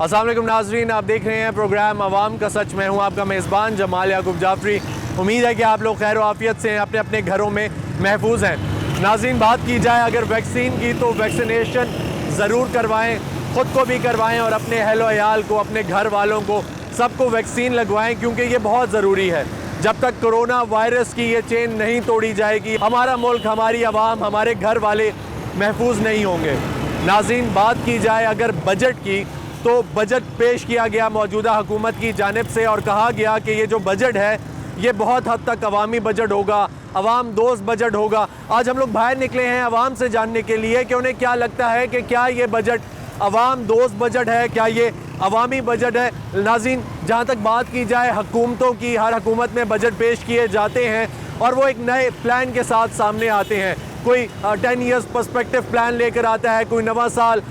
अस्सलाम वालेकुम नाजरीन, आप देख रहे हैं प्रोग्राम अवाम का सच। मैं हूं आपका मेज़बान जमाल याकूब जाफरी। उम्मीद है कि आप लोग खैर आफियत से अपने अपने घरों में महफूज हैं। नाजरीन, बात की जाए अगर वैक्सीन की तो वैक्सीनेशन ज़रूर करवाएं, ख़ुद को भी करवाएं और अपने अहलो अयाल को, अपने घर वालों को, सबको वैक्सीन लगवाएं क्योंकि ये बहुत ज़रूरी है। जब तक कोरोना वायरस की ये चेन नहीं तोड़ी जाएगी, हमारा मुल्क, हमारी आवाम, हमारे घर वाले महफूज नहीं होंगे। नाज़रीन, बात की जाए अगर बजट की तो बजट पेश किया गया मौजूदा हुकूमत की जानिब से और कहा गया कि ये जो बजट है ये बहुत हद तक अवामी बजट होगा, अवाम दोस्त बजट होगा। आज हम लोग बाहर निकले हैं अवाम से जानने के लिए कि उन्हें क्या लगता है कि क्या ये बजट अवाम दोस्त बजट है, क्या ये अवामी बजट है। नाज़रीन, जहाँ तक बात की जाए हुकूमतों की, हर हुकूमत में बजट पेश किए जाते हैं और वो एक नए प्लान के साथ सामने आते हैं। कोई 10 ईयर्स पर्सपेक्टिव प्लान लेकर आता है, कोई नवा साल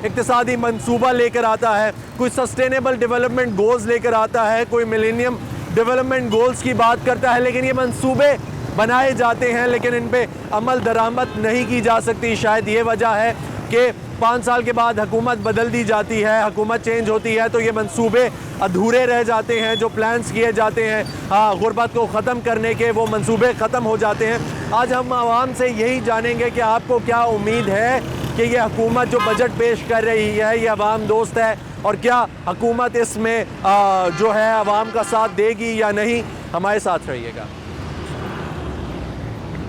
इक्तिसादी मंसूबा लेकर आता है, कोई सस्टेनेबल डेवलपमेंट गोल्स लेकर आता है, कोई मिलेनियम डेवलपमेंट गोल्स की बात करता है। लेकिन ये मंसूबे बनाए जाते हैं लेकिन इन पे अमल दरामद नहीं की जा सकती। शायद ये वजह है कि 5 साल के बाद हुकूमत बदल दी जाती है, हुकूमत चेंज होती है तो ये मंसूबे अधूरे रह जाते हैं। जो प्लान्स किए जाते हैं गुर्बत को ख़त्म करने के, वो मंसूबे ख़त्म हो जाते हैं। आज हम आवाम से यही जानेंगे कि आपको क्या उम्मीद है कि ये हुकूमत जो बजट पेश कर रही है ये अवाम दोस्त है और क्या हुकूमत इसमें जो है अवाम का साथ देगी या नहीं। हमारे साथ रहिएगा।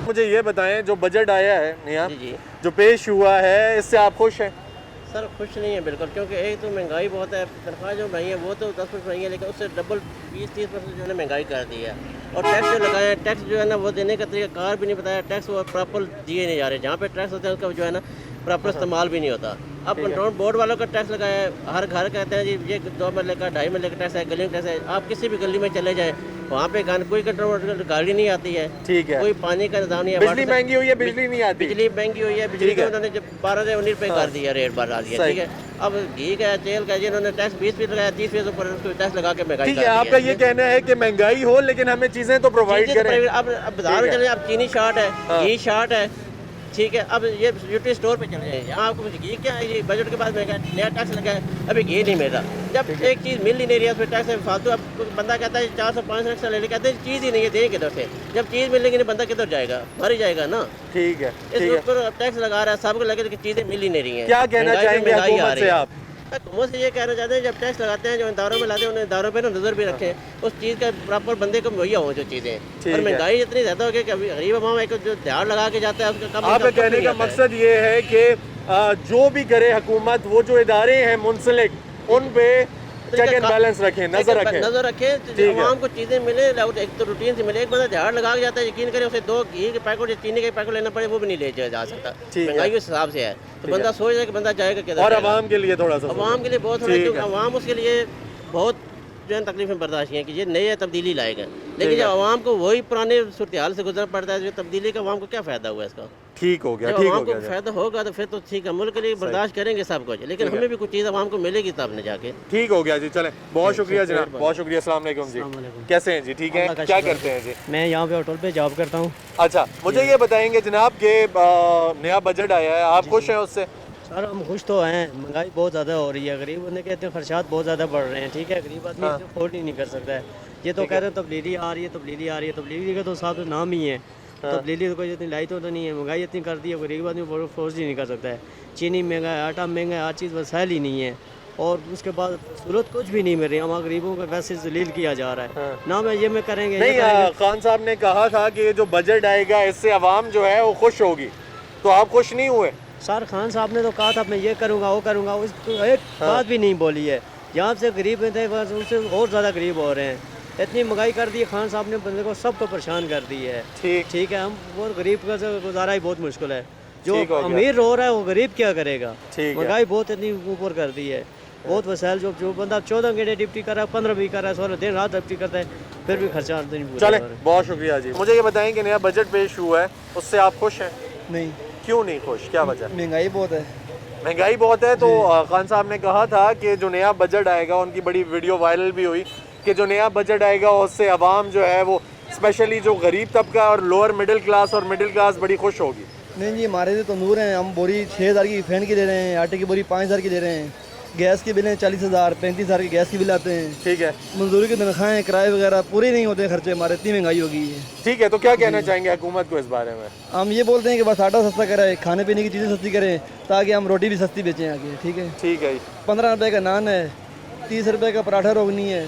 मुझे ये बताएं, जो बजट आया है नेहा, जो पेश हुआ है, इससे आप खुश हैं? सर खुश नहीं है बिल्कुल, क्योंकि एक तो महंगाई बहुत है, तनख्वाह जो महंगी है वो तो 10% महंगी है, लेकिन उससे डबल 20-30% जो है महंगाई कर दी है। और टैक्स जो लगाया है, टैक्स जो है ना वो देने का तरीका कार भी नहीं बताया, टैक्स वो प्रॉपर दिए नहीं जा रहे। जहाँ पे टैक्स होता है उसका जो है ना प्रॉपर इस्तेमाल भी नहीं होता। अब कंट्रोल बोर्ड वालों का टैक्स लगाया है, हर घर कहते हैं जी ये 2 मरले का 2.5 मरले का टैक्स है, गली में टैक्स है। आप किसी भी गली में चले जाएँ, वहाँ पे कोई कंट्रोल गाड़ी नहीं आती है, ठीक है, कोई पानी का निजाम नहीं है, बिजली महंगी हुई है, बिजली नहीं आती, बिजली महंगी हुई है, बिजली को उन्होंने जब 12 से 19 पे कर दिया, रेट बढ़ा दिया, ठीक है। अब घी का, तेल का, जिन्होंने टैक्स 20% लगाया, 30% ऊपर उसको टैक्स लगा के महंगाई। ठीक है, आपका ये कहना है कि महंगाई हो लेकिन हमें चीजें तो प्रोवाइड करें। अब बाजार में चले, अब चीनी शार्ट है, घी शार्ट है, ठीक है। अब ये यूटी स्टोर पे चले जाए, यहाँ आपको घी क्या है, ये बजट के बाद महंगा नया टैक्स लगा है, अभी घी नहीं मिल रहा। जब एक चीज़ मिल ही नहीं रही है उस पर टैक्स है फालतू। अब बंदा कहता है 400-500 टैक्स ले, कहते हैं चीज़ ही नहीं है, दें किधर से। जब चीज़ मिलेगी नहीं बंदा किधर जाएगा, मर ही जाएगा ना। ठीक है, इस ऊपर टैक्स लगा रहा है, सबको लगे कि चीज़ें मिल ही नहीं रही हैं। क्या कहना चाहेंगे हुकूमत से आप? हुकूमत से ये कहना चाहते हैं, जब टैक्स लगाते हैं, जो इदारों में लाते हैं, उन इदारों पे ना नज़र भी रखें, उस चीज़ का प्रॉपर बंदे को मुहैया हो जो चीज़ें। और महंगाई इतनी ज़्यादा हो गई कि अभी गरीब आवाम एक जो ध्यान लगा के जाता है उसका कम। आपके कहने का मकसद ये है कि जो भी करे हुकूमत, वो जो इदारे हैं मुंसलिक, उन पे चेक एंड बैलेंस रखें, नजर रखें, आवाम को चीज़ें मिले, एक तो रूटीन से मिले। एक बंदा ध्यान लगा के जाता है, यकीन करें उसे 2 घी के पैकेट, चीनी के पैकेट लेना पड़े, वो भी नहीं ले जा सकता, महंगाई के हिसाब से है। तो बंदा सोच रहा है कि बंदा जाएगा किधर। और आवाम के लिए थोड़ा सा, आवाम के लिए बहुत थोड़ा, क्योंकि आवाम उसके लिए बहुत जो है तकलीफें बर्दाश्त हैं कि ये नई तब्दीली लाएगा। लेकिन जब आवाम को वही पुराने सूरत हाल से गुजरना पड़ता है, जो तब्दीली का आवाम को क्या फ़ायदा हुआ इसका? ठीक हो गया, जब आवाम को फ़ायदा होगा तो फिर तो ठीक है, मुल्क के लिए बर्दाश्त करेंगे सब कुछ, लेकिन हमें भी कुछ चीज़ आवाम को मिलेगी तब न जाके। ठीक हो गया जी, चलें, बहुत शुक्रिया जनाब, बहुत शुक्रिया। अस्सलाम वालेकुम जी, कैसे हैं जी? ठीक है, क्या करते हैं जी? मैं यहाँ पे होटल पे जॉब करता हूँ। अच्छा, मुझे ये बताएंगे जनाब के नया बजट आया है, आप खुश हैं उससे? सर हम खुश तो हैं, महंगाई बहुत ज़्यादा हो रही है, गरीब बंदे कहते हैं खर्चात बहुत ज़्यादा बढ़ रहे हैं, ठीक है। गरीब आदमी अफोर्ड ही नहीं कर सकता है। ये तो कह रहे हैं तब्दीली आ रही है, तब्दीली आ रही है, तब्दीली का तो साथ नाम ही है, तब्दीली तो कोई इतनी लाई तो नहीं है। महंगाई इतनी कर दी है, गरीब आदमी अफोर्ड ही नहीं कर सकता है। चीनी महंगा है, आटा महंगा है, हर चीज़ वसाइल ही नहीं है। और उसके बाद सूरत कुछ भी नहीं मिल रही, हमारे गरीबों को वैसे जलील किया जा रहा है। ना मैं ये में करेंगे नहीं, खान साहब ने कहा था कि जो बजट आएगा इससे आवाम जो है वो खुश होगी, तो आप खुश नहीं हुए? सर खान साहब ने तो कहा था मैं ये करूँगा वो करूँगा, उस तो एक बात भी नहीं बोली है। यहाँ से गरीब थे उससे और ज़्यादा गरीब हो रहे हैं। इतनी महंगाई कर दी है खान साहब ने, बंदे को सबको परेशान कर दी है। ठीक है, हम वो गरीब का गुजारा ही बहुत मुश्किल है। जो अमीर रो रहा है वो गरीब क्या करेगा? महंगाई बहुत इतनी ऊपर कर दी है, बहुत वसाइल। जो बंदा 14 घंटे ड्यूटी कर रहा है, 15 भी कर रहा है, 16 दिन रात ड्यूटी करता है, फिर भी खर्चा नहीं पूरा। चले, बहुत शुक्रिया जी। मुझे ये बताएं कि नया बजट पेश हुआ है, उससे आप खुश हैं? नहीं। क्यों नहीं खुश, क्या वजह? महंगाई बहुत है। महंगाई बहुत है तो खान साहब ने कहा था कि जो नया बजट आएगा, उनकी बड़ी वीडियो वायरल भी हुई कि जो नया बजट आएगा उससे आवाम जो है वो स्पेशली जो गरीब तबका और लोअर मिडिल क्लास और मिडिल क्लास बड़ी खुश होगी। नहीं जी, हमारे लिए तंदूर हैं, हम बोरी 6,000 की फैन की दे रहे हैं, आटे की बोरी 5,000 की दे रहे हैं। गैस के बिल हैं 40,000 35,000 के गैस के बिल आते हैं। ठीक है, मजदूरी की तनख्वाहें किराए वगैरह पूरे नहीं होते खर्चे हमारे, इतनी महंगाई हो गई है। ठीक है। तो क्या कहना चाहेंगे हुकूमत को इस बारे में? हम ये बोलते हैं कि बस आटा सस्ता करें, खाने पीने की चीज़ें सस्ती करें, ताकि हम रोटी भी सस्ती बेचें आगे। ठीक है, ठीक है जी। 15 रुपए का नान है, 30 रुपए का पराठा रोगनी है,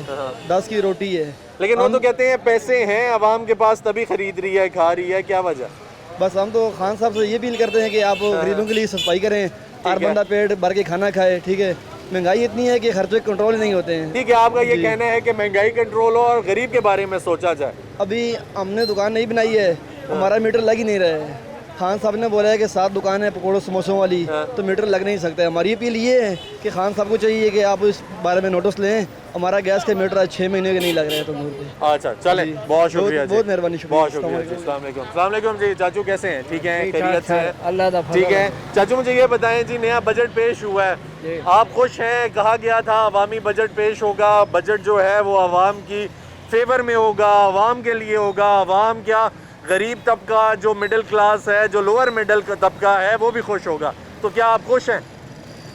10 की रोटी है। लेकिन वो तो कहते हैं पैसे हैं आवाम के पास तभी खरीद रही है, खा रही है, क्या वजह? बस हम तो खान साहब से ये अपील करते हैं कि आप गरीबों के लिए सफाई करें, हर बंदा पेट भर के खाना खाए। ठीक है, महंगाई इतनी है कि खर्चे कंट्रोल नहीं होते हैं। ठीक है, आपका ये कहना है कि महंगाई कंट्रोल हो और गरीब के बारे में सोचा जाए। अभी हमने दुकान नहीं बनाई है, हमारा मीटर लग ही नहीं रहा है। खान साहब ने बोला है कि 7 दुकान है पकौड़ों समोसों वाली, तो मीटर लग नहीं सकता है। हमारी अपील ये है कि खान साहब को चाहिए कि आप इस बारे में नोटिस लें। हमारा गैस का मीटर 6 महीने के नहीं लग रहा है तंदूर पे। अच्छा, चले, बहुत शुक्रिया जी, बहुत मेहरबानी, शुक्रिया। बहुत शुक्रिया जी। अस्सलाम वालेकुम। अस्सलाम वालेकुम जी। चाचू कैसे हैं? ठीक हैं, खैरियत से हैं? अल्लाह दा ठीक है। चाचू मुझे ये बताएं जी, नया बजट पेश हुआ है, आप खुश हैं? कहा गया था अवामी बजट पेश होगा, बजट जो है वो अवाम की फेवर में होगा, अवाम के लिए होगा। अवाम क्या, गरीब तबका जो मिडिल क्लास है, जो लोअर मिडिल तबका है, वो भी खुश होगा। तो क्या आप खुश हैं?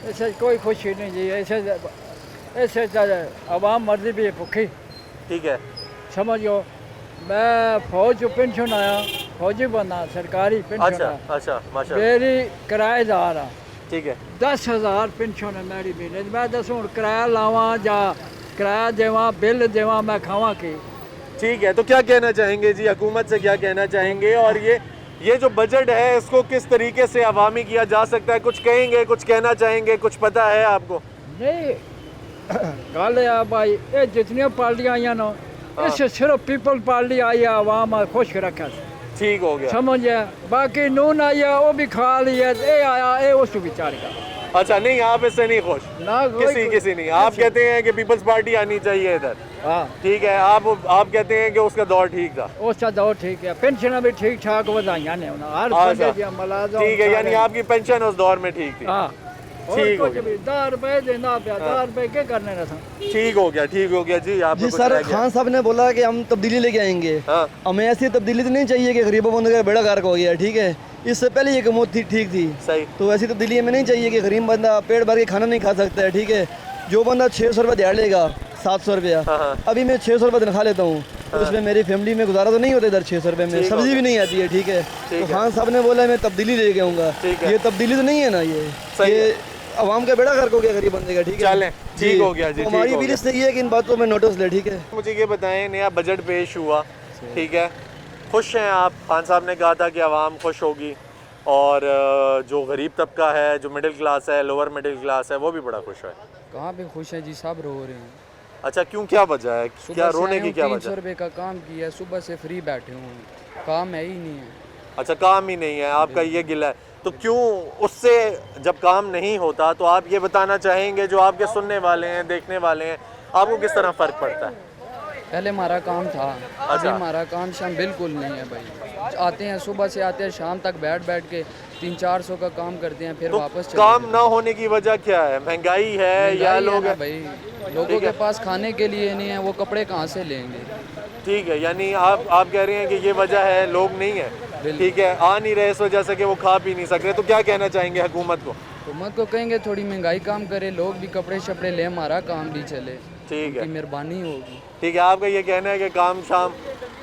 ऐसे कोई खुशी नहीं जी, ऐसे आवाम मर्जी भी भुखी। ठीक है, समझो, मैं फौज पेंशन आया, फौजी बना, सरकारी पेंशन अच्छा आया। अच्छा, माशाल्लाह। मेरी किराएदार आ, ठीक है, 10,000 पेंशन है मेरी महीने। मैं दस हूँ किराया लावा जा किराया देवा, बिल देवा, मैं खावा की। ठीक है। तो क्या कहना चाहेंगे जी, हुकूमत से क्या कहना चाहेंगे? और ये जो बजट है इसको किस तरीके से अवामी किया जा सकता है? कुछ कहेंगे, कुछ कहना चाहेंगे, कुछ पता है आपको? नहीं गल है भाई, ये जितनी पार्टियां आई ना, इससे सिर्फ पीपल पार्टी आई है, आवाम खुश रखा। ठीक हो गया, समझ बाकी नून आई है, वो भी खा ली है, ये आया ये उस बेचारे का। अच्छा, नहीं आप इससे नहीं खुश? ना किसी नहीं। आप कहते हैं कि पीपल्स पार्टी आनी चाहिए इधर। हाँ, ठीक है, आप कहते हैं कि उसका दौर ठीक था। उसका दौर ठीक है, पेंशन भी ठीक ठाक वधाइया ने हर बंदे दी मुलाज़म। ठीक है, यानी आपकी पेंशन उस दौर में ठीक थी। हाँ, ठीक हो गया। 10 रुपए देना पे, 10 रुपए क्या करने रहा? ठीक हो गया, ठीक हो गया जी। आप जी सर, खान साहब ने बोला कि हम तब्दीली लेके आएंगे। हाँ। हमें ऐसी तब्दीली तो नहीं चाहिए कि गरीबों बंदे का बेड़ा गर्क हो गया। ठीक है, इससे पहले ये कमौत थी, ठीक थी। सही। तो ऐसी तब्दीली हमें नहीं चाहिए कि गरीब बंदा पेट भर के खाना नहीं खा सकता है। ठीक है, जो बंदा 600 रुपये दिहाड़ लेगा, 700 रुपया, अभी मैं 600 रुपये तनख्वाह लेता हूँ, तो उसमें मेरी फैमिली में गुजारा तो नहीं होता इधर 600 रुपये में, सब्जी भी नहीं आती है। ठीक है, तो खान साहब ने बोला मैं तब्दीली लेके आऊँगा, ये तब्दीली तो नहीं है ना, ये आवाम का बेड़ा गर्क हो गया गरीब बंदे का। ठीक है, चलें, ठीक हो गया जी। तो हमारी अपील इससे ये है कि इन बातों में नोटिस ले। ठीक है, मुझे ये बताएं, नया बजट पेश हुआ, ठीक है, खुश हैं आप? खान साहब ने कहा था कि आवाम खुश होगी, और जो गरीब तबका है, जो मिडिल क्लास है, लोअर मिडिल क्लास है, वो भी बड़ा खुश है। कहाँ पे खुश है जी, सब रो रहे हैं। अच्छा, क्यों, क्या वजह है? क्या रोने की क्या 300 वजह? रुपये का काम किया, सुबह से फ्री बैठे हुए हैं, काम है ही नहीं है। अच्छा, काम ही नहीं है, आपका ये गिला है। तो क्यों उससे जब काम नहीं होता, तो आप ये बताना चाहेंगे जो आपके सुनने वाले हैं, देखने वाले हैं, आपको किस तरह फ़र्क पड़ता है? पहले हमारा काम था, अभी हमारा काम शाम बिल्कुल नहीं है भाई। आते हैं, सुबह से आते हैं, शाम तक बैठ के 300-400 का काम करते हैं, फिर तो वापस चले काम जाते ना होने की वजह क्या है? महंगाई है हैं। या महंगाई है लोग? ना भाई, लोगों के पास खाने के लिए नहीं है, वो कपड़े कहाँ से लेंगे? ठीक है, यानी आप कह रहे हैं कि ये वजह है, लोग नहीं है। ठीक है, आ नहीं रहे इस वजह से कि वो खा पी नहीं सक रहे। तो क्या कहना चाहेंगे हुकूमत को? हुकूमत को कहेंगे थोड़ी महंगाई काम करे, लोग भी कपड़े शपड़े ले, हमारा काम भी चले, ठीक है, उनकी मेहरबानी होगी। ठीक है। आपका ये कहना है कि काम शाम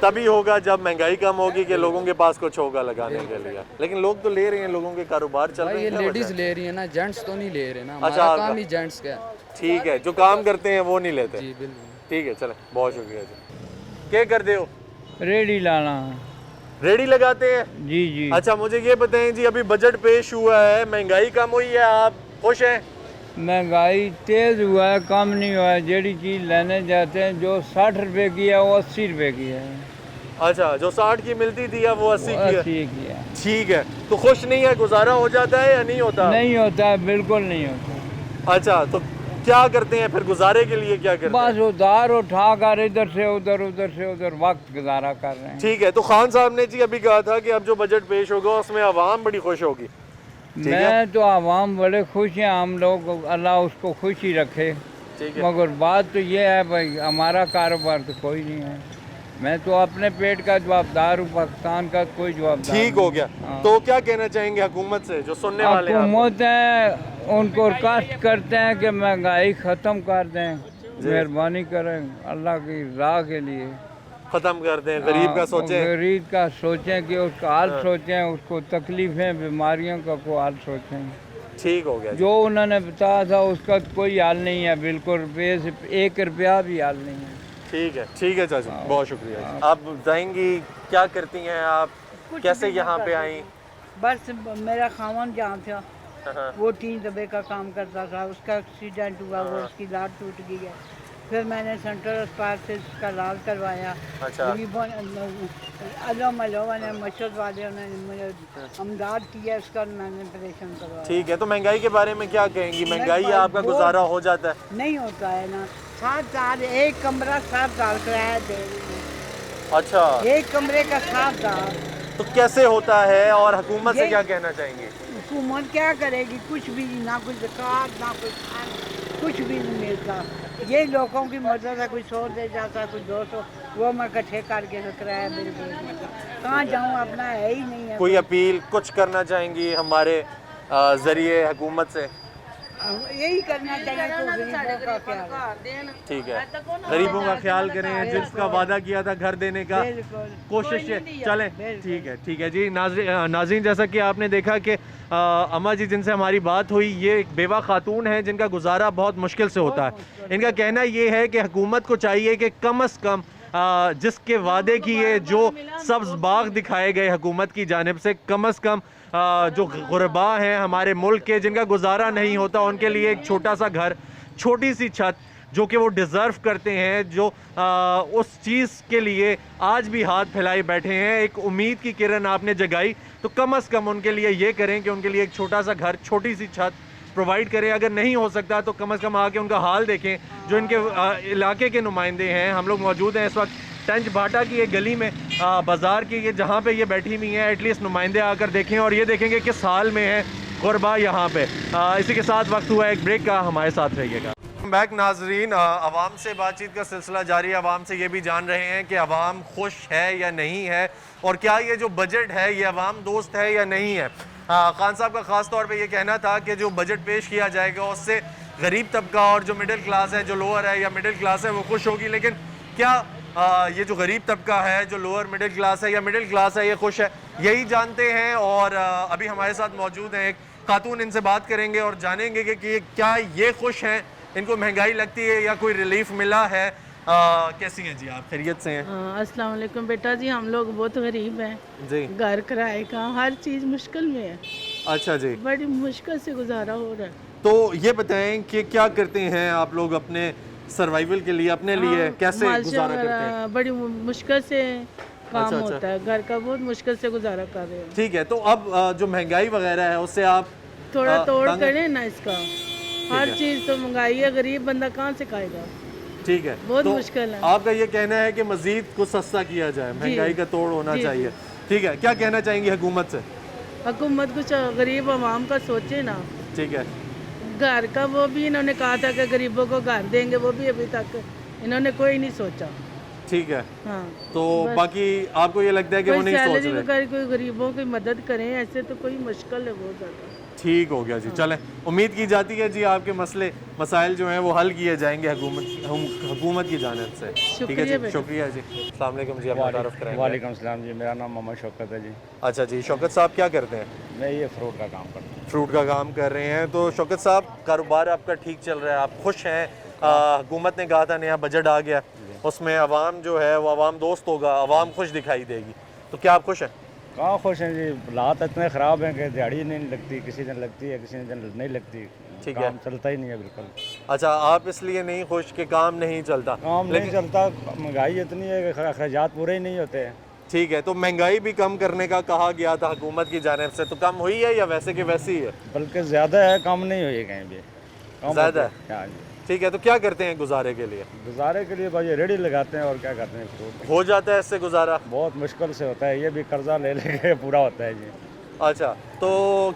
तभी होगा जब महंगाई कम होगी, कि लोगों के पास कुछ होगा लगाने के लिए। लेकिन लोग तो ले रहे हैं, लोगों के कारोबार चल भाई रहे ये हैं। क्या लेडीज वजह? ले रही है ना, जेंट्स तो नहीं ले रहे ना, अच्छा, हमारा काम ही जेंट्स का है। ठीक है, जो काम करते हैं वो नहीं लेते। जी बिल्कुल। ठीक है, चले, बहुत शुक्रिया जी। क्या करते हो? रेडी लाना। रेडी लगाते हैं? जी जी। अच्छा, मुझे ये बताएं जी, अभी बजट पेश हुआ है, महंगाई कम हुई है, आप खुश हैं? महंगाई तेज हुआ है, कम नहीं हुआ है। जेडी चीज़ लेने जाते हैं, जो 60 रुपए की है वो 80 रुपए की है। अच्छा, जो 60 की मिलती थी अब वो 80 की है। 80 की है। ठीक है, तो खुश नहीं है? गुजारा हो जाता है या नहीं होता? नहीं होता है, बिल्कुल नहीं होता। अच्छा, तो क्या करते हैं फिर गुजारे के लिए? क्या करते हैं? बस उधार उठा कर इधर से उधर, उधर से उधर वक्त गुजारा कर रहे हैं। ठीक है, तो खान साहब ने जी अभी कहा था कि अब जो बजट पेश होगा उसमें आवाम बड़ी खुश होगी। ठीक है, मैं तो आवाम बड़े खुश हैं, हम लोग, अल्लाह उसको खुश ही रखे। ठीक है, मगर बात तो ये है भाई, हमारा कारोबार तो कोई नहीं है। मैं तो अपने पेट का जवाबदार हूँ, पाकिस्तान का कोई जवाबदार ठीक हो गया। हाँ। तो क्या कहना चाहेंगे हुकूमत से, जो सुनने वाले हैं आपको? हुकूमत है, उनको रिक्वेस्ट करते हैं कि महंगाई ख़त्म कर दें, मेहरबानी करें अल्लाह की राह के लिए। ख़त्म कर दें, गरीब का सोचें। गरीब का सोचें कि उसका हाल सोचें, उसको तकलीफ़ें बीमारियों का को हाल सोचें। ठीक हो गया जी। जो उन्होंने बताया था उसका कोई हाल नहीं है, बिल्कुल रुपये से 1 रुपया भी हाल नहीं है। ठीक है चाचा, बहुत शुक्रिया जी। आप बताएंगी क्या करती हैं आप, कैसे यहाँ पे आई? बस मेरा खामन जहाँ था वो 3 दबे का काम करता था, उसका एक्सीडेंट हुआ, वो उसकी लात टूट गई है। फिर मैंने सेंट्रल अस्पताल से उसका इलाज करवाया। अच्छा। अल्लाह ने मशद वाले ने मुझे अमदाद किया, उसका मैंने ऑपरेशन करवाया। ठीक है, तो महंगाई के बारे में क्या कहेंगी? महंगाई है, आपका गुजारा हो जाता है? नहीं होता है ना, 7 साल एक कमरा 7 साल किराया दे रही है। अच्छा, एक कमरे का 7 साल। तो कैसे होता है और हुकूमत से क्या कहना चाहेंगे? हुकूमत क्या करेगी? कुछ भी ना, कुछ ज़कात ना कुछ भी नहीं मिलता। ये लोगों की मदद है, कोई 100 दे जाता है, कोई 200, वो मैं इकट्ठे करके किराया मेरे कहाँ जाऊँ, अपना है ही नहीं है। कोई अपील कुछ करना चाहेंगी हमारे ज़रिए हुकूमत से? यही करना चाहिए तो गरीबों का ख्याल। ठीक है, गरीबों का ख्याल करें, जिसका वादा किया था घर देने का कोशिश चलें। ठीक है जी। नाज़रीन, जैसा कि आपने देखा कि अम्मा जी जिनसे हमारी बात हुई, ये एक बेवा खातून है जिनका गुजारा बहुत मुश्किल से होता है। इनका कहना ये है कि हुकूमत को चाहिए कि कम अज़ कम जिसके वादे किए, जो सब्ज़ बाग दिखाए गए हुकूमत की जानिब से, कम अज़ कम जो गुरबा हैं हमारे मुल्क के, जिनका गुजारा नहीं होता, उनके लिए एक छोटा सा घर, छोटी सी छत, जो कि वो डिज़र्व करते हैं, जो उस चीज़ के लिए आज भी हाथ फैलाए बैठे हैं। एक उम्मीद की किरण आपने जगाई, तो कम अज़ कम उनके लिए ये करें कि उनके लिए एक छोटा सा घर, छोटी सी छत प्रोवाइड करें। अगर नहीं हो सकता तो कम अज़ कम आके उनका हाल देखें। जो इनके इलाके के नुमाइंदे हैं, हम लोग मौजूद हैं इस वक्त टंच भाटा की एक गली में, बाज़ार की, ये जहाँ पे ये बैठी हुई हैं, एटलीस्ट नुमाइंदे आकर देखें और ये देखेंगे किस हाल में है गुरबा यहाँ पे। इसी के साथ वक्त हुआ एक ब्रेक का, हमारे साथ रहिएगा। बैक नाजरीन, अवाम से बातचीत का सिलसिला जारी है। अवाम से ये भी जान रहे हैं कि अवाम खुश है या नहीं है, और क्या ये जो बजट है ये अवाम दोस्त है या नहीं है। खान साहब का ख़ास तौर पे ये कहना था कि जो बजट पेश किया जाएगा उससे गरीब तबका और जो मिडिल क्लास है, जो लोअर है या मिडिल क्लास है, वो खुश होगी। लेकिन क्या ये जो गरीब तबका है, जो लोअर मिडिल क्लास है या मिडिल क्लास है, ये खुश है? यही जानते हैं। और अभी हमारे साथ मौजूद हैं एक खातून, इनसे बात करेंगे और जानेंगे कि क्या ये खुश हैं, इनको महंगाई लगती है या कोई रिलीफ मिला है। कैसी हैं जी आप, खैरियत से हैं? अस्सलाम वालेकुम बेटा जी, हम लोग बहुत गरीब हैं जी। घर किराए का हर चीज़ मुश्किल में है। अच्छा जी, बड़ी मुश्किल से गुजारा हो रहा है। तो ये बताएं कि क्या करते हैं आप लोग अपने सर्वाइवल के लिए, अपने लिए कैसे गुजारा करते हैं? बड़ी मुश्किल से काम अच्छा। होता है, घर का बहुत मुश्किल से गुजारा कर रहे हैं। ठीक है, तो अब जो महंगाई वगैरह है उससे आप थोड़ा तोड़ तंग- करें ना इसका। हर चीज़ तो महंगाई है, गरीब बंदा कहाँ से खाएगा? ठीक है, बहुत तो मुश्किल है। आपका ये कहना है कि मजीद कुछ सस्ता किया जाए, महंगाई का तोड़ होना चाहिए। ठीक है, क्या कहना चाहेंगी हुकूमत से? हुकूमत कुछ गरीब आवाम का सोचे ना। ठीक है, घर का वो भी इन्होंने कहा था कि गरीबों को घर देंगे, वो भी अभी तक इन्होंने कोई नहीं सोचा। ठीक है, हाँ, तो बाकी आपको ये लगता है कि वो कोई नहीं सोच सैलरी रहे? वगैरह कोई गरीबों की मदद करें, ऐसे तो कोई मुश्किल है बहुत ज़्यादा। ठीक हो गया जी। चलें, उम्मीद की जाती है जी आपके मसले मसाइल जो हैं वो हल किए जाएंगे हुकूमत की जानिब से। ठीक है जी, शुक्रिया जी। अस्सलाम वालेकुम जी, अपना तारुफ कराएंगे। वालेकुम सलाम जी, मेरा नाम मोहम्मद शौकत है जी। अच्छा जी, शौकत साहब क्या करते हैं? मैं ये फ्रूट का काम करता हूँ। फ्रूट का काम कर रहे हैं। तो शौकत साहब, कारोबार आपका ठीक चल रहा है, आप खुश हैं? हुकूमत ने कहा था नया बजट आ गया, उसमें अवाम जो है वो अवाम दोस्त होगा, अवाम खुश दिखाई देगी, तो क्या आप खुश हैं? कहाँ खुश हैं जी, हालात इतने ख़राब हैं कि दिहाड़ी नहीं लगती, किसी दिन लगती है, किसी दिन नहीं लगती। ठीक है, काम चलता ही नहीं है बिल्कुल। अच्छा, आप इसलिए नहीं खुश कि काम नहीं चलता? काम नहीं चलता, महंगाई इतनी है कि अखराजात पूरे ही नहीं होते हैं। ठीक है, तो महंगाई भी कम करने का कहा गया था हुकूमत की जानिब से, तो कम हुई है या वैसे की वैसी है? बल्कि ज़्यादा है, कम नहीं हुई है कहीं भी, कम ज़्यादा होती है। हाँ जी। ठीक है, तो क्या करते हैं गुजारे के लिए? गुजारे के लिए भाई रेडी लगाते हैं और क्या करते हैं, फ्रूट हो जाता है इससे गुजारा? बहुत मुश्किल से होता है, ये भी कर्जा ले लेके पूरा होता है जी। अच्छा, तो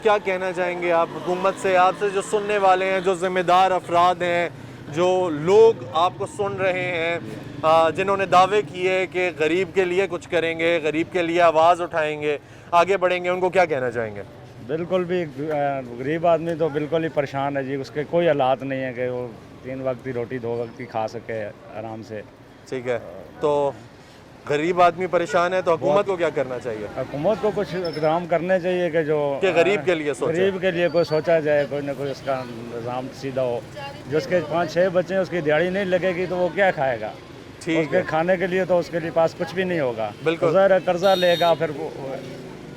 क्या कहना चाहेंगे आप हुकूमत से, आपसे जो सुनने वाले हैं, जो ज़िम्मेदार अफराद हैं, जो लोग आपको सुन रहे हैं, जिन्होंने दावे किए कि गरीब के लिए कुछ करेंगे, गरीब के लिए आवाज़ उठाएंगे, आगे बढ़ेंगे, उनको क्या कहना चाहेंगे? बिल्कुल भी गरीब आदमी तो बिल्कुल ही परेशान है जी। उसके कोई हालात नहीं है कि वो 3 वक्त की रोटी 2 वक्त की खा सके आराम से। ठीक है, तो गरीब आदमी परेशान है तो हुकूमत को क्या करना चाहिए? हुकूमत को कुछ इकदाम करने चाहिए कि जो कि गरीब के लिए सोचे। गरीब के लिए कोई सोचा जाए, कोई ना कोई उसका निज़ाम सीधा हो। जो उसके 5-6 बच्चे हैं, उसकी दिहाड़ी नहीं लगेगी तो वो क्या खाएगा? ठीक उसके है, खाने के लिए तो उसके लिए पास कुछ भी नहीं होगा। बिल्कुल। ज़ाहिर है कर्जा लेगा, फिर वो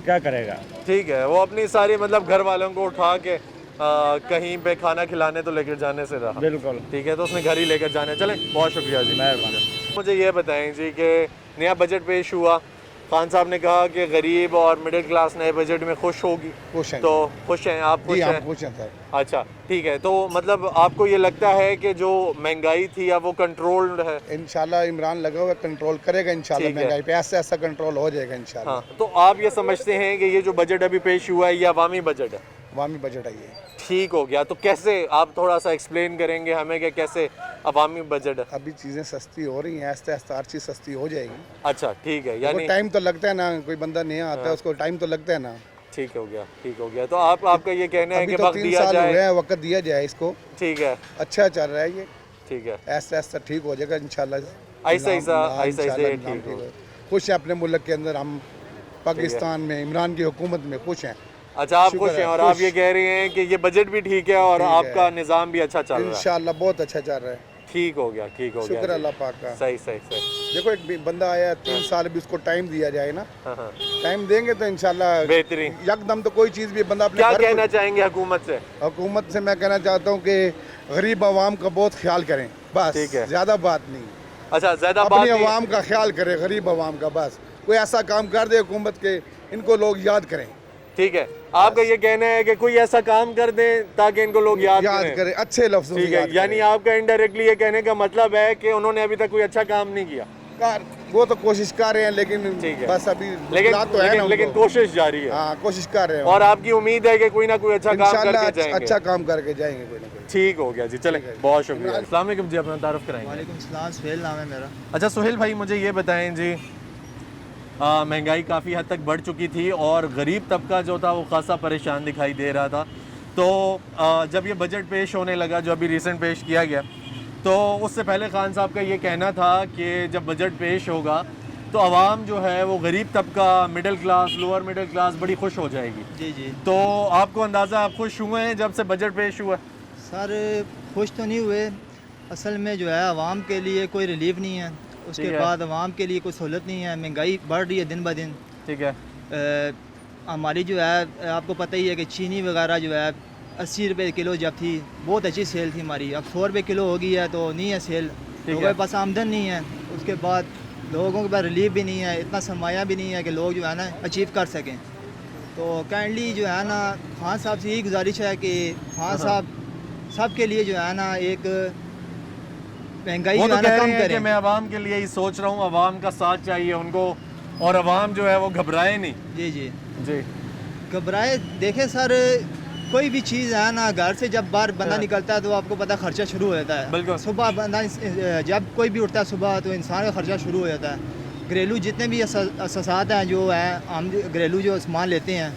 क्या करेगा? ठीक है, वो अपनी सारी मतलब घर वालों को उठा के कहीं पे खाना खिलाने तो लेकर जाने से रहा। बिल्कुल। ठीक है, तो उसने घर ही लेकर जाने। चलें, बहुत शुक्रिया जी, मेहरबानी। मुझे ये बताएं जी कि नया बजट पेश हुआ, खान साहब ने कहा कि गरीब और मिडिल क्लास नए बजट में खुश होगी। खुश हैं। तो खुश हैं आप? खुश हैं? खुश हैं सर। अच्छा, ठीक है, तो मतलब आपको ये लगता है कि जो महंगाई थी अब वो कंट्रोल्ड है? इंशाल्लाह इमरान लगा हुआ कंट्रोल करेगा इंशाल्लाह, ठीक है। महंगाई पे ऐसा ऐसा कंट्रोल हो जाएगा इंशाल्लाह। हाँ, तो आप ये समझते हैं कि ये जो बजट अभी पेश हुआ है ये अवामी बजट है? अवामी बजट है ये। ठीक हो गया, तो कैसे आप थोड़ा सा एक्सप्लेन करेंगे हमें कि कैसे अवामी बजट है? अभी चीज़ें सस्ती हो रही हैं, आहिस्ता आहिस्ता हर चीज़ सस्ती हो जाएगी। अच्छा, ठीक है, यानी टाइम तो लगता है ना, कोई बंदा नया आता है उसको टाइम तो लगता है ना। ठीक हो गया, ठीक हो गया। तो आपका ये कहना है अभी कि तो वक्त 3 दिया साल हुए जाए? हैं, वक्त दिया जाए इसको। ठीक है, अच्छा चल रहा है ये, ठीक है, ऐसा ऐसा ठीक हो जाएगा इंशाल्लाह। ऐसा ठीक हो। खुश हैं अपने मुल्क के अंदर हम, पाकिस्तान में इमरान की हुकूमत में खुश हैं। अच्छा, आप शुक्र खुश हैं है, और खुश। आप ये कह रहे हैं कि ये बजट भी ठीक है और ठीक है। आपका निज़ाम भी अच्छा चल रहा है? इंशाल्लाह बहुत अच्छा चल रहा है। ठीक हो गया, ठीक हो गया। शुक्र अल्लाह पाक का। सही सही सही। देखो एक बंदा आया 3 साल भी उसको टाइम दिया जाए ना, हाँ हाँ, टाइम देंगे तो इंशाल्लाह बेहतरीन। यकदम तो कोई चीज़ भी बंदा अपने क्या घर को- कहना चाहेंगे हुकूमत से? हुकूमत से मैं कहना चाहता हूँ कि गरीब आवाम का बहुत ख्याल करें, बस। ठीक है। ज़्यादा बात नहीं, अच्छा, ज़्यादा बात अपनी नहीं। आवाम का ख्याल करें, गरीब आवाम का। बस कोई ऐसा काम कर दे हुकूमत के, इनको लोग याद करें। ठीक है, आपका ये कहना है कि कोई ऐसा काम कर दे ताकि इनको लोग याद करें। करें अच्छे लफ्ज़ों से ठीक है, याद यानी करें। आपका इनडायरेक्टली ये कहने का मतलब है कि उन्होंने अभी तक कोई अच्छा काम नहीं किया। वो तो कोशिश कर रहे हैं, लेकिन ठीक है। बस अभी लेकिन मुश्किलात तो है ना लेकिन उनको। कोशिश जारी है। हाँ, कोशिश कर रहे हैं और आपकी उम्मीद है कि कोई ना कोई अच्छा काम इंशाल्लाह करके जाएंगे? अच्छा काम करके जाएंगे कोई ना कोई। ठीक हो गया जी, चलें, बहुत शुक्रिया। अस्सलाम वालेकुम जी, अपना तारुफ कराएंगे। वालेकुम सलाम, सुहेल नाम है मेरा। अच्छा सुहेल भाई, मुझे ये बताएं जी, महंगाई काफ़ी हद तक बढ़ चुकी थी और गरीब तबका जो था वो खासा परेशान दिखाई दे रहा था। तो जब ये बजट पेश होने लगा जो अभी रिसेंट पेश किया गया, तो उससे पहले खान साहब का ये कहना था कि जब बजट पेश होगा तो आवाम जो है वो गरीब तबका, middle class, lower middle class बड़ी खुश हो जाएगी। जी जी तो आपको अंदाज़ा, आप खुश हुए हैं जब से बजट पेश हुआ? सर, खुश तो नहीं हुए। असल में जो है आवाम के लिए कोई रिलीफ नहीं है, उसके ठीक है। बाद आवाम के लिए कोई सहूलत नहीं है। महंगाई बढ़ रही है दिन ब दिन। ठीक है, हमारी जो है आपको पता ही है कि चीनी वगैरह जो है 80 रुपये किलो जब थी बहुत अच्छी सेल थी हमारी, अब 100 रुपये किलो हो गई है तो नहीं है सेल। लोगों के पास आमदन नहीं है, उसके बाद लोगों के पास रिलीफ भी नहीं है, इतना सरमाया भी नहीं है कि लोग जो है ना अचीव कर सकें। तो काइंडली जो है ना खान साहब से यही गुजारिश है कि खान साहब सब के लिए जो है ना एक महंगाई वो जो तो है ना कह कम रहे हैं कि करें। मैं आवाम के लिए ही सोच रहा हूँ, आवाम का साथ चाहिए उनको और आवाम जो है वो घबराए नहीं। जी जी जी, घबराए। देखें सर, कोई भी चीज़ है ना, घर से जब बाहर बंदा निकलता है तो आपको पता है खर्चा शुरू हो जाता है। बिल्कुल। सुबह बंदा जब कोई भी उठता है सुबह तो इंसान का खर्चा शुरू हो जाता है। घरेलू जितने भी असासात हैं जो है हम घरेलू जो सामान लेते हैं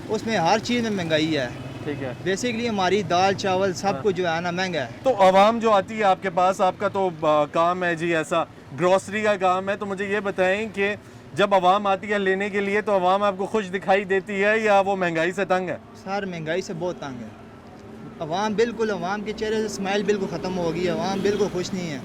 उसमें हर चीज़ में महंगाई है। ठीक है। बेसिकली हमारी दाल चावल सब कुछ जो है ना महंगा है। तो आवाम जो आती है आपके पास, आपका तो काम है जी ऐसा ग्रोसरी का काम है, तो मुझे ये बताएं कि जब आवाम आती है लेने के लिए तो आवाम आपको खुश दिखाई देती है या वो महंगाई से तंग है? सर, महंगाई से बहुत तंग है अवाम। बिल्कुल अवाम के चेहरे से स्माइल बिल्कुल ख़त्म हो गई है, अवाम बिल्कुल खुश नहीं है।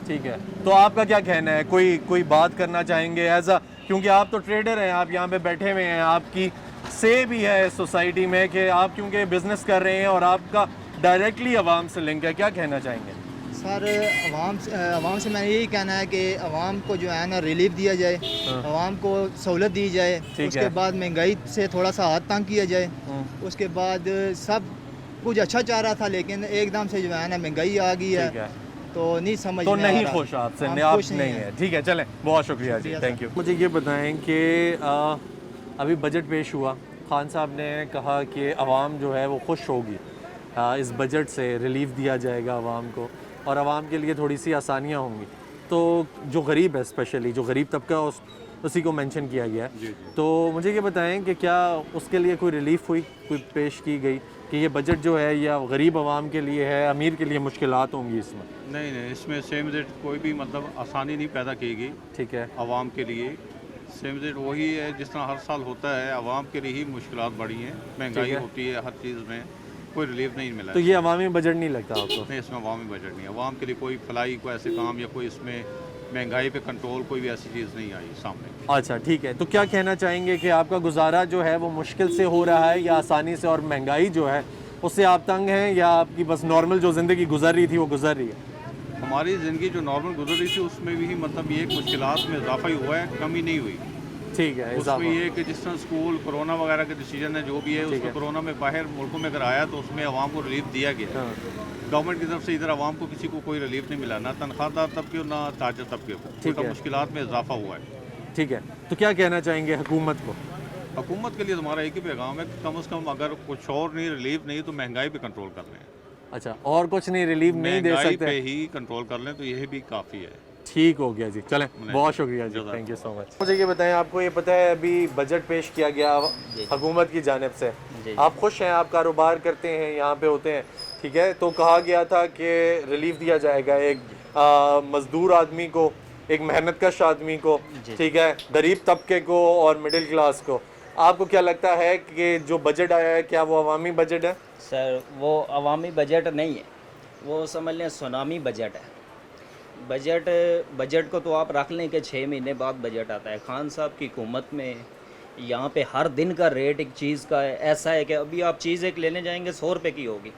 ठीक है, तो आपका क्या कहना है? कोई बात करना चाहेंगे एज अ, क्योंकि आप तो ट्रेडर हैं, आप यहाँ पे बैठे हुए हैं, आपकी से भी है सोसाइटी में कि आप क्योंकि बिजनेस कर रहे हैं और आपका डायरेक्टली आवाम से लिंक है, क्या कहना चाहेंगे? सर, अवाम से मैंने यही कहना है कि अवाम को जो है ना रिलीफ दिया जाए, अवाम को सहूलत दी जाए, उसके बाद महंगाई से थोड़ा सा हाथ तंग किया जाए। उसके बाद सब कुछ अच्छा चाह रहा था लेकिन एकदम से जो है ना महंगाई आ गई है तो नहीं समझ तो में आ नहीं रहा। खुश आपसे, हम आप खुश नहीं है। ठीक है, चलें, बहुत शुक्रिया जी, थैंक यू। मुझे ये बताएं कि अभी बजट पेश हुआ, खान साहब ने कहा कि आवाम जो है वो खुश होगी, इस बजट से रिलीफ दिया जाएगा आवाम को और आवाम के लिए थोड़ी सी आसानियाँ होंगी। तो जो गरीब है, स्पेशली जो गरीब तबका उसी को मेंशन किया गया है। तो मुझे ये बताएं कि क्या उसके लिए कोई रिलीफ हुई, कोई पेश की गई कि ये बजट जो है या गरीब आवाम के लिए है, अमीर के लिए मुश्किलात होंगी इसमें? नहीं, इसमें सेम रेट कोई भी मतलब आसानी नहीं पैदा की गई। ठीक है, आवाम के लिए सेम रेट वही है जिस तरह हर साल होता है। आवाम के लिए ही मुश्किलात बढ़ी हैं, महंगाई होती है, हर चीज़ में कोई रिलीफ नहीं मिला। तो ये अवामी बजट नहीं लगता आपको? नहीं, इसमें अवामी बजट नहीं है। आवाम के लिए कोई फलाई, कोई ऐसे काम या कोई इसमें महंगाई पे कंट्रोल, कोई भी ऐसी चीज़ नहीं आई सामने। अच्छा, ठीक है। तो क्या कहना चाहेंगे कि आपका गुजारा जो है वो मुश्किल से हो रहा है या आसानी से, और महंगाई जो है उससे आप तंग हैं, या आपकी बस नॉर्मल जो ज़िंदगी गुजर रही थी वो गुजर रही है? हमारी ज़िंदगी जो नॉर्मल गुजर रही थी उसमें भी मतलब ये मुश्किलात में इजाफा ही हुआ है, कमी नहीं हुई। ठीक है, उसमें ये कि जिस तरह स्कूल कोरोना वगैरह के डिसीजन है जो भी है, उसमें कोरोना में बाहर मुल्कों में अगर आया तो उसमें आवाम को रिलीफ दिया गया। गवर्नमेंट की तरफ से इधर आवाम को किसी को कोई रिलीफ नहीं मिला, ना तनख्वाहदार तबके ना ताजर तबके को। तो मुश्किलात में इजाफा हुआ है। ठीक है, तो क्या कहना चाहेंगे हुकूमत को? हुकूमत के लिए हमारा एक ही पैगाम है कि कम से कम अगर कुछ और नहीं, रिलीफ नहीं, तो महंगाई पे कंट्रोल कर लें। अच्छा, और कुछ नहीं, रिलीफ नहीं दे सकते, पे ही कंट्रोल कर लें तो यही भी काफ़ी है। ठीक हो गया जी, चलें, बहुत शुक्रिया जी, थैंक यू सो मच। मुझे ये बताएं, आपको ये पता है अभी बजट पेश किया गया हुकूमत की जानिब से, आप खुश हैं? आप कारोबार करते हैं, यहाँ पे होते हैं, ठीक है? तो कहा गया था कि रिलीफ दिया जाएगा एक मजदूर आदमी को, एक मेहनतकश आदमी को, ठीक है, गरीब तबके को और मिडिल क्लास को। आपको क्या लगता है कि जो बजट आया है क्या वो अवामी बजट है? सर, वो अवामी बजट नहीं है, वो समझ लें सुनामी बजट है। बजट को तो आप रख लें कि 6 महीने बाद बजट आता है। खान साहब की हुकूमत में यहाँ पे हर दिन का रेट एक चीज़ का है, ऐसा है कि अभी आप चीज़ एक लेने जाएंगे 100 रुपये की होगी।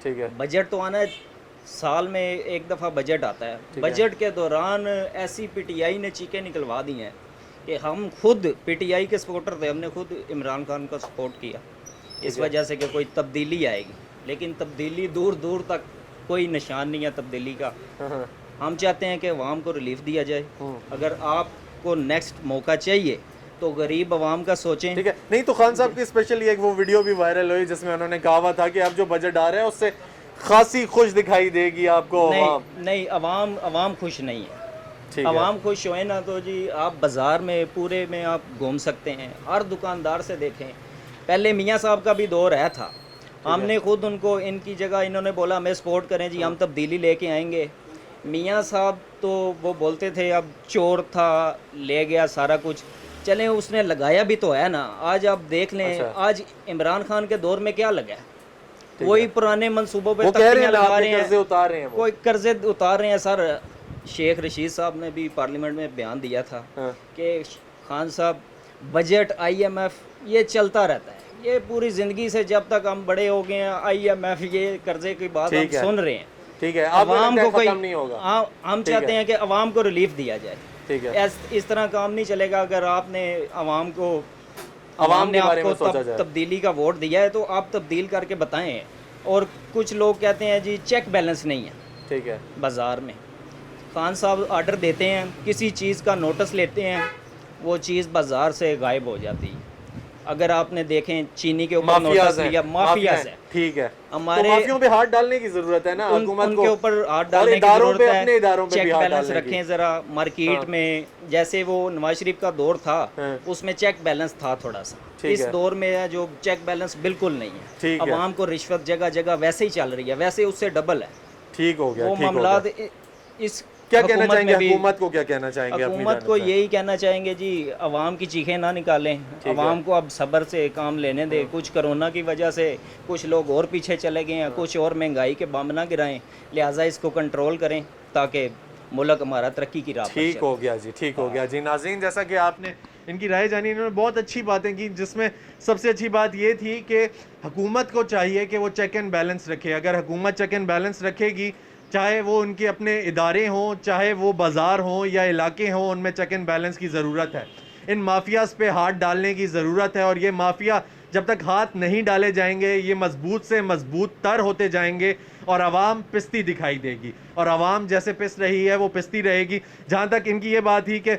ठीक है, बजट तो आना है, साल में एक दफ़ा बजट आता है। बजट के दौरान ऐसी पीटीआई ने चीखें निकलवा दी हैं कि हम खुद पीटीआई के सपोर्टर थे, हमने खुद इमरान खान का सपोर्ट किया इस वजह से कि कोई तब्दीली आएगी, लेकिन तब्दीली दूर दूर तक कोई निशान नहीं है तब्दीली का। हम चाहते हैं कि अवाम को रिलीफ दिया जाए। अगर आपको नेक्स्ट मौका चाहिए तो गरीब अवाम का सोचें। ठीक है, नहीं तो खान साहब की स्पेशली एक वो वीडियो भी वायरल हुई जिसमें उन्होंने कहा हुआ था कि अब जो बजट आ रहा है उससे खासी खुश दिखाई देगी आपको। नहीं, अवाम खुश नहीं है। अवाम खुश होए ना तो जी आप बाज़ार में पूरे में आप घूम सकते हैं, हर दुकानदार से देखें। पहले मियाँ साहब का भी दौर है था, हमने खुद उनको इनकी जगह इन्होंने बोला हमें सपोर्ट करें जी, हम तब्दीली लेके आएंगे। मियाँ साहब तो वो बोलते थे अब चोर था ले गया सारा कुछ, चलें उसने लगाया भी तो है ना। आज आप देख लें, आज इमरान खान के दौर में क्या लगा है, कोई पुराने मंसूबों पे तख्तियां लगा रहे हैं, कर्जे उतार रहे हैं, कोई कर्जे उतार रहे हैं। सर, शेख रशीद साहब ने भी पार्लियामेंट में बयान दिया था कि खान साहब बजट IMF ये चलता रहता है, ये पूरी ज़िंदगी से जब तक हम बड़े हो गए हैं IMF ये कर्जे की बात हम सुन रहे हैं। ठीक है, अवाम को कोई नहीं होगा। हम चाहते हैं कि अवाम को रिलीफ दिया जाए। ठीक है, इस तरह काम नहीं चलेगा। अगर आपने अवाम ने आपको तब्दीली का वोट दिया है तो आप तब्दील करके बताएं। और कुछ लोग कहते हैं जी चेक बैलेंस नहीं है, ठीक है, बाज़ार में खान साहब ऑर्डर देते हैं, किसी चीज़ का नोटिस लेते हैं, वो चीज़ बाज़ार से गायब हो जाती है। अगर आपने देखें चीनी के ऊपर नोटिस लिया, माफियाज है, ठीक है, हमारे तो माफियों पे हाथ डालने की जरूरत है ना हुकूमत को, उनके ऊपर हाथ डालने की जरूरत है। अपने इदारों पे चेक बैलेंस रखें जरा मार्केट में, जैसे वो नवाज शरीफ का दौर था उसमें चेक बैलेंस था थोड़ा सा, इस दौर में है जो चेक बैलेंस बिल्कुल नहीं है। अवाम को रिश्वत जगह जगह वैसे ही चल रही है, वैसे उससे डबल है। ठीक हो गया, वो मामला इस क्या कहना चाहेंगे हुकूमत को? क्या कहना चाहेंगे हुकूमत को? यही कहना चाहेंगे जी अवाम की चीखें ना निकालें, अवाम को अब सब्र से काम लेने दें। कुछ कोरोना की वजह से कुछ लोग और पीछे चले गए हैं, कुछ और महंगाई के बम ना गिराएं, लिहाजा इसको कंट्रोल करें ताकि मुल्क हमारा तरक्की की राह पर ठीक हो गया जी, ठीक हो गया जी। नाज़रीन, जैसा कि आपने इनकी राय जानी, इन्होंने बहुत अच्छी बातें की, जिसमें सबसे अच्छी बात ये थी कि हुकूमत को चाहिए कि वो चेक एंड बैलेंस रखे। अगर हुकूमत चेक एंड बैलेंस रखेगी, चाहे वो उनके अपने इदारे हों, चाहे वो बाज़ार हों या इलाके हों, उनमें चेक एंड बैलेंस की ज़रूरत है। इन माफियाज़ पे हाथ डालने की ज़रूरत है, और ये माफिया जब तक हाथ नहीं डाले जाएंगे ये मजबूत से मजबूत तर होते जाएंगे और आवाम पिसती दिखाई देगी, और आवाम जैसे पिस रही है वो पिसती रहेगी। जहाँ तक इनकी ये बात थी कि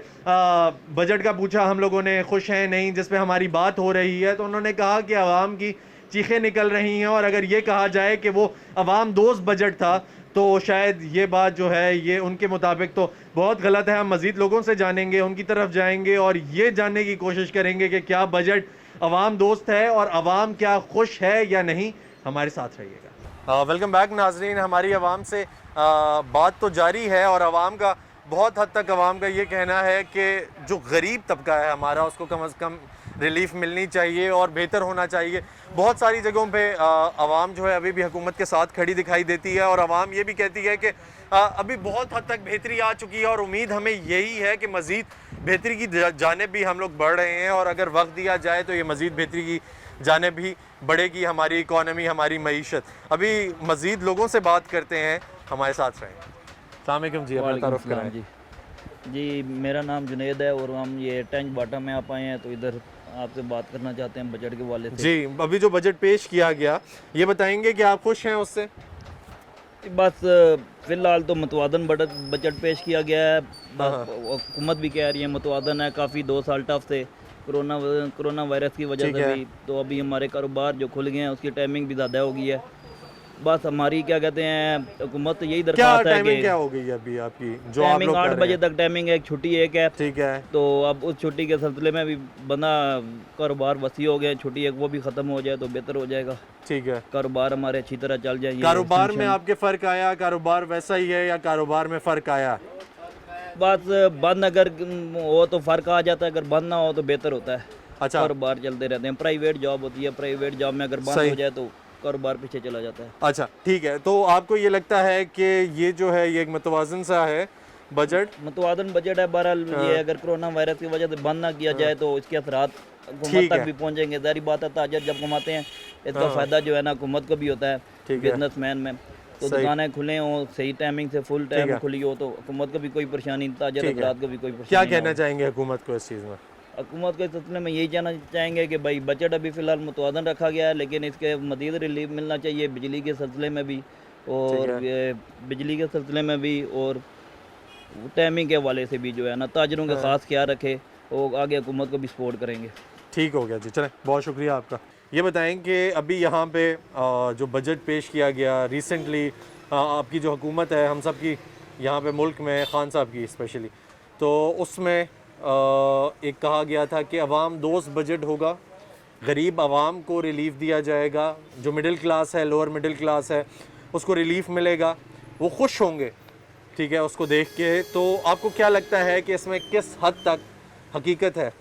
बजट का पूछा हम लोगों ने, खुश हैं नहीं, जिस पे हमारी बात हो रही है, तो उन्होंने कहा कि आवाम की चीखें निकल रही हैं। और अगर ये कहा जाए कि वो अवाम दोस्त बजट था तो शायद ये बात जो है ये उनके मुताबिक तो बहुत गलत है। हम मज़ीद लोगों से जानेंगे, उनकी तरफ जाएंगे और ये जानने की कोशिश करेंगे कि क्या बजट अवाम दोस्त है और अवाम क्या खुश है या नहीं। हमारे साथ रहिएगा। वेलकम बैक नाजरीन। हमारी अवाम से बात तो जारी है और अवाम का बहुत हद तक अवाम का ये कहना है कि जो गरीब तबका है हमारा उसको कम अज़ कम रिलीफ मिलनी चाहिए और बेहतर होना चाहिए। बहुत सारी जगहों पे अवाम जो है अभी भी हुकूमत के साथ खड़ी दिखाई देती है और अवाम ये भी कहती है कि अभी बहुत हद तक बेहतरी आ चुकी है और उम्मीद हमें यही है कि मज़ीद बेहतरी की जानिब भी हम लोग बढ़ रहे हैं और अगर वक्त दिया जाए तो ये मज़ीद बेहतरी की जानिब भी बढ़ेगी हमारी इकॉनमी, हमारी मईशत। अभी मज़ीद लोगों से बात करते हैं, हमारे साथ रहें। अस्सलाम वालेकुम जी, अपना तारुफ कराएं। जी मेरा नाम जुनैद है और हम ये टैंक बाटा में आप आए हैं तो इधर आपसे बात करना चाहते हैं बजट के वाले से। जी अभी जो बजट पेश किया गया ये बताएंगे कि आप खुश हैं उससे? बस फ़िलहाल तो मतवादन बजट पेश किया गया है। हुकूमत भी कह रही है मतवादन है, काफ़ी 2 साल टफ थे कोरोना वायरस की वजह से भी, तो अभी हमारे कारोबार जो खुल गए हैं उसकी टाइमिंग भी ज़्यादा हो गई है। बस हमारी क्या कहते हैं हुकूमत तो यही दरख्वास्त है कि क्या हो गई अभी आपकी जो टाइमिंग 8 बजे तक टाइमिंग है, एक छुट्टी एक है। ठीक है। तो अब उस छुट्टी के सिलसिले में भी बंदा कारोबार वसी हो गया, छुट्टी एक वो भी ख़त्म हो जाए तो बेहतर हो जाएगा। ठीक है। कारोबार हमारे अच्छी तरह चल जाए। कारोबार में आपके फ़र्क आया, कारोबार वैसा ही है या कारोबार में फ़र्क आया? बस बंद अगर हो तो फ़र्क आ जाता है, अगर बंद ना हो तो बेहतर होता है। अच्छा। कारोबार चलते रहते हैं। प्राइवेट जॉब होती है, प्राइवेट जॉब में अगर बंद हो जाए तो कारोबार पीछे चला जाता है। अच्छा ठीक है। तो आपको ये लगता है कि ये जो है ये एक मतवाज़न सा है बजट? मतवादन बजट है। बहरहाल ये अगर कोरोना वायरस की वजह से बंद ना किया जाए तो इसके असरात हुकूमत तक भी पहुँचेंगे। ज़ाहिर बात है ताजर जब कमाते हैं इसका फ़ायदा जो है ना हुकूमत को भी होता है, बिजनेसमैन में। तो दुकानें खुले हों, सही टाइमिंग से फुल टाइम खुली हो तो हुकूमत को भी कोई परेशानी, ताजर हज़रात को भी कोई परेशानी। क्या कहना चाहेंगे हुकूमत को इस चीज़ में? हुकूमत के सिलसिले में यही कहना चाहेंगे कि भाई बजट अभी फ़िलहाल मुतवाज़न रखा गया है लेकिन इसके मज़ीद रिलीफ मिलना चाहिए बिजली के सिलसिले में भी और बिजली के सिलसिले में भी और टाइमिंग के हवाले से भी जो है ना ताजरों के ख़ास ख्याल रखे और आगे हुकूमत को भी सपोर्ट करेंगे। ठीक हो गया जी, चलें बहुत शुक्रिया आपका। ये बताएं कि अभी यहाँ पे जो बजट पेश किया गया रिसेंटली, आपकी जो हुकूमत है हम सब की यहाँ पे मुल्क में, खान साहब की स्पेशली, तो उसमें एक कहा गया था कि अवाम दोस्त बजट होगा, गरीब आवाम को रिलीफ दिया जाएगा, जो मिडिल क्लास है, लोअर मिडिल क्लास है उसको रिलीफ मिलेगा, वो खुश होंगे। ठीक है, उसको देख के। तो आपको क्या लगता है कि इसमें किस हद तक हकीकत है?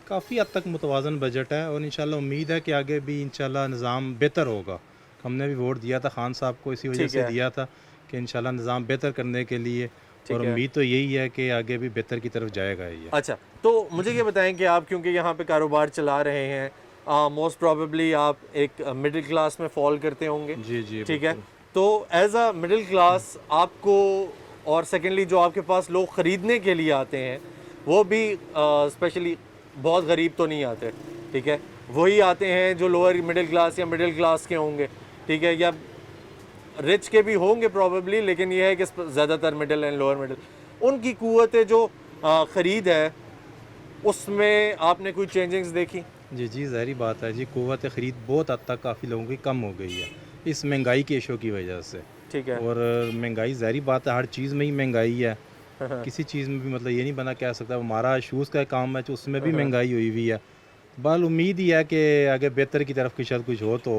काफ़ी हद तक मुतवाज़न बजट है और इंशाल्लाह उम्मीद है कि आगे भी इंशाल्लाह निज़ाम बेहतर होगा। हमने भी वोट दिया था खान साहब को, इसी वजह से दिया था कि इंशाल्लाह निज़ाम बेहतर करने के लिए, और उम्मीद तो यही है कि आगे भी बेहतर की तरफ जाएगा ये। अच्छा, तो मुझे ये बताएं कि आप क्योंकि यहाँ पे कारोबार चला रहे हैं, मोस्ट प्रोबेबली आप एक मिडिल क्लास में फॉल करते होंगे। जी जी ठीक है। तो एज अ मिडिल क्लास आपको, और सेकेंडली जो आपके पास लोग ख़रीदने के लिए आते हैं वो भी स्पेशली बहुत गरीब तो नहीं आते। ठीक है, वही आते हैं जो लोअर मिडिल क्लास या मिडिल क्लास के होंगे। ठीक है, या रिच के भी होंगे प्रॉबेबली, लेकिन ये है कि ज़्यादातर मिडिल एंड लोअर मिडिल, उनकी क़ुव्वत जो ख़रीद है उसमें आपने कोई चेंजिंग्स देखी? जी जी ज़ाहिर बात है जी, क़ुव्वत ख़रीद बहुत हद तक काफ़ी लोगों की कम हो गई है इस महंगाई के इशू की वजह से। ठीक है। और महंगाई ज़ाहिर बात है, हर चीज़ में ही महंगाई है। किसी चीज़ में भी मतलब ये नहीं बना कह सकता। हमारा शूज़ का काम है तो उसमें भी महंगाई हुई हुई है। बल उम्मीद ही है कि आगे बेहतर की तरफ शायद कुछ हो तो,